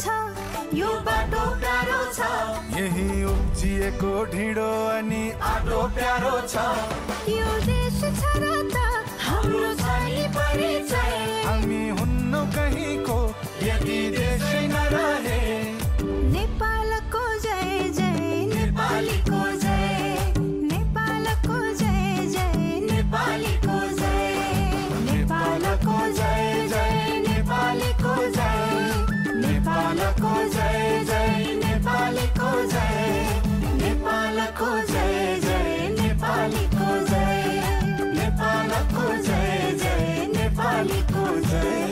छ यो बाटो प्यारो छ यही उब्जिएको ढिँडो अनि आटो प्यारो छ यो देश छ र त हाम्रो छ नि परिचय हामी हुन्न कहीँको यदि देशै नरहे नेपालको जय जय नेपालीको जय नेपालको जय जय नेपालीको जय नेपालको जय जय नेपालीको जय नेपालको जय जय नेपालीको जय नेपालको जय जय नेपालीको जय नेपालको जय जय नेपालीको जय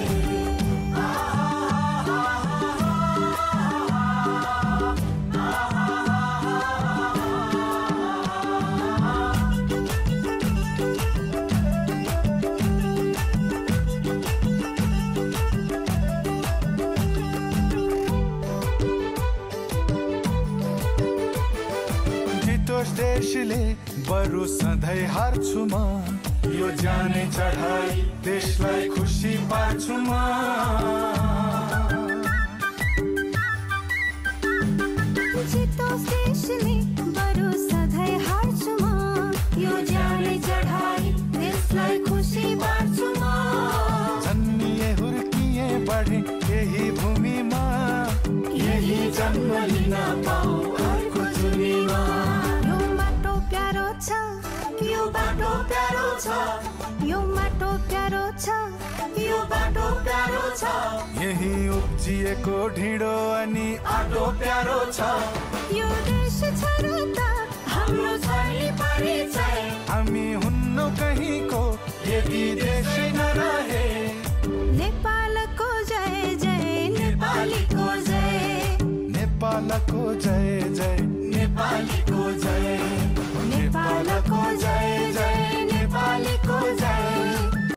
देशले बरु सधैँ हार्छु म यो जाने चढाई देशलाई खुसी पार्छु म जितोस् देशले बरु सधैँ हार्छु म यो जाने चढाई देशलाई खुसी पार्छु म जन्मिए हुर्किए बढे यही भूमिमा यही जन्म लिन पाऊ अर्को जुनीमा यो बाटो प्यारो छ यो बाटो प्यारो छ यो बाटो प्यारो छ यही उब्जिएको ढिँडो अनि आटो प्यारो छ यो देश छ र त हाम्रो छ नि परिचय हामी हुन्न कहीँको यदि देशै नरहे नेपालको जय जय नेपालीको जय नेपालको जय जय नेपालीको जय